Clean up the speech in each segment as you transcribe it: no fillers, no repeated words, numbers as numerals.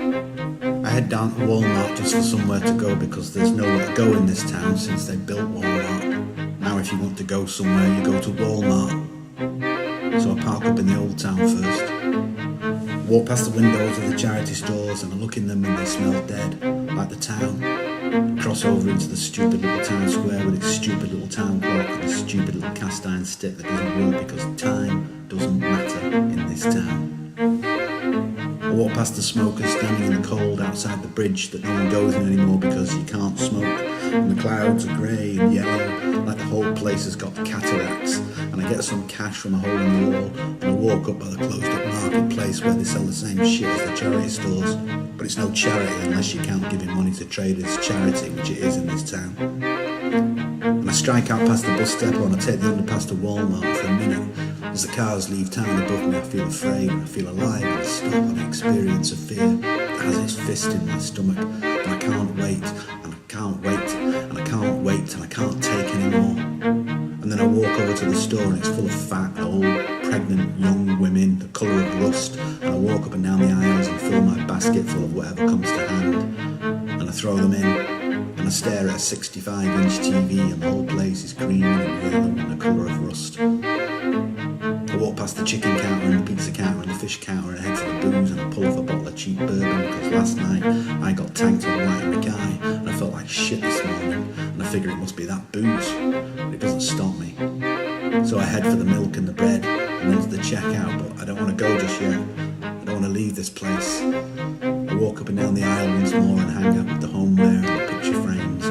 I head down to Walmart just for somewhere to go because there's nowhere to go in this town since they built Walmart. Now if you want to go somewhere, you go to Walmart. So I park up in the old town first. Walk past the windows of the charity stores and I look in them and they smell dead, like the town. Cross over into the stupid little town square with its stupid little town clock and its stupid little cast iron stick that doesn't work because time doesn't matter in this town. I walk past the smokers standing in the cold outside the bridge that no one goes in anymore because you can't smoke, and the clouds are grey and yellow like the whole place has got cataracts, and I get some cash from a hole in the wall and I walk up by the closed up marketplace where they sell the same shit as the charity stores, but it's no charity unless you count giving money to traders charity, which it is in this town. And I strike out past the bus depot and I take the underpass to Walmart for a minute. As the cars leave town above me, I feel afraid, I feel alive, and I stop and I experience a fear that has its fist in my stomach, and I can't wait, and I can't wait, and I can't wait, and I can't take anymore. And then I walk over to the store and it's full of fat, old, pregnant, young women, the colour of rust, and I walk up and down the aisles and fill my basket full of whatever comes to hand, and I throw them in. And I stare at a 65-inch TV and the whole place is green and yellow and the colour of rust. I walk past the chicken counter and the pizza counter and the fish counter and I head for the booze and I pull off a bottle of cheap bourbon because last night I got tanked on White and Mackay and I felt like shit this morning, and I figure it must be that booze, but it doesn't stop me. So I head for the milk and the bread and then to the checkout, but I don't want to go just yet. I don't want to leave this place. I walk up and down the aisle once more and hang out with the homeware and the picture frames.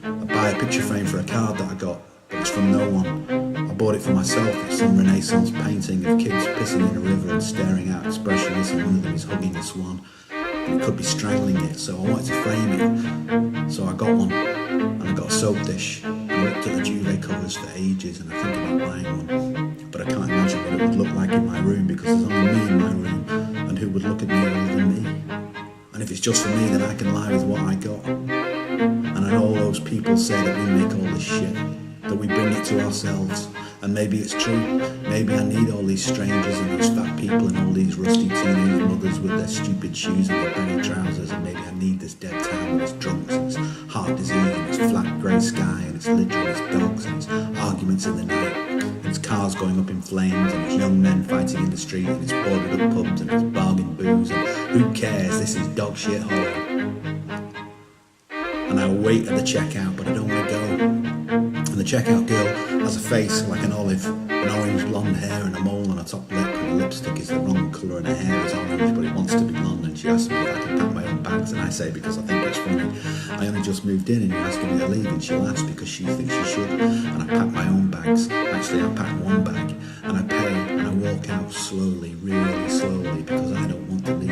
I buy a picture frame for a card that I got, but it's from no one. I bought it for myself. It's some Renaissance painting of kids pissing in a river and staring out expressionless, and one of them is hugging a swan. And it could be strangling it, so I wanted to frame it. So I got one, and I got a soap dish. I looked at the duvet covers for ages and I think about buying one. But I can't imagine what it would look like in my room because there's only me in my room, and who would look at me other than me? And if it's just for me, then I can lie with what I got. And I know all those people say that we make all this shit, that we bring it to ourselves. And maybe it's true. Maybe I need all these strangers and these fat people and all these rusty teenage mothers with their stupid shoes and their baggy trousers, and maybe I need this dead town with its drunks and its heart disease and its flat grey sky and its litter and its dogs and its arguments in the night and its cars going up in flames and its young men fighting in the street and its boarded up pubs and its bargain booze, and who cares? This is dog shit horror. And I wait at the checkout, but I don't want to go. And the checkout girl has a face like an olive, an orange blonde hair and a mole on her top lip, and her lipstick is the wrong colour and her hair is orange but it wants to be blonde, and she asks me if I can pack my own bags, and I say because I think it's funny. I only just moved in and you're asking me to leave, and she laughs because she thinks she should, and I pack my own bags. Actually I pack one bag and I pay and I walk out slowly, really slowly, because I don't want to leave.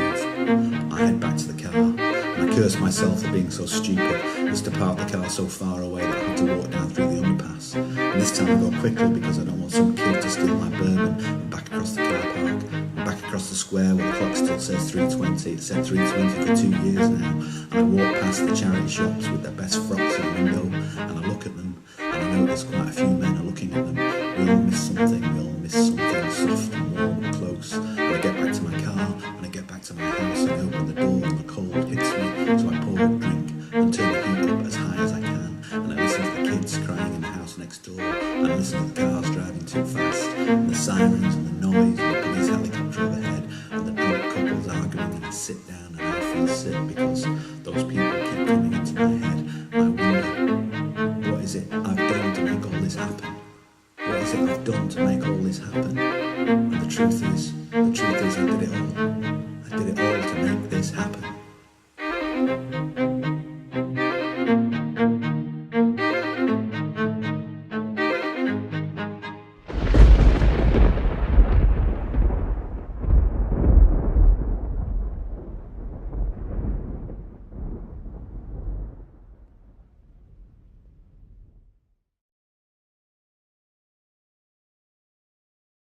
I head back to the car. And I curse myself for being so stupid as to park the car so far away that I have to walk down through the underpass. And this time I go quickly because I don't want some kid to steal my bourbon, and back across the car park, and back across the square where the clock still says 3:20. It said 3:20 for 2 years now. And I walk past the charity shops with their best frocks in the window, and I look at them, and I notice quite a few men are looking at them. We all miss something, we all miss something soft and warm and close. And I get back to my car, and I get back to my house, and I open the door, and the cold hits me. So I pour a drink and turn the heat up as high as I can, and I listen to the kids crying in the house next door, and I listen to the cars driving too fast, and the sirens and the noise and the police helicopter overhead, and the drunk couples arguing, and I sit down and I feel sick because those people keep coming into my head, and I wonder, what is it I've done to make all this happen? What is it I've done to make all this happen? And the truth is I did it all. I did it all to make this happen.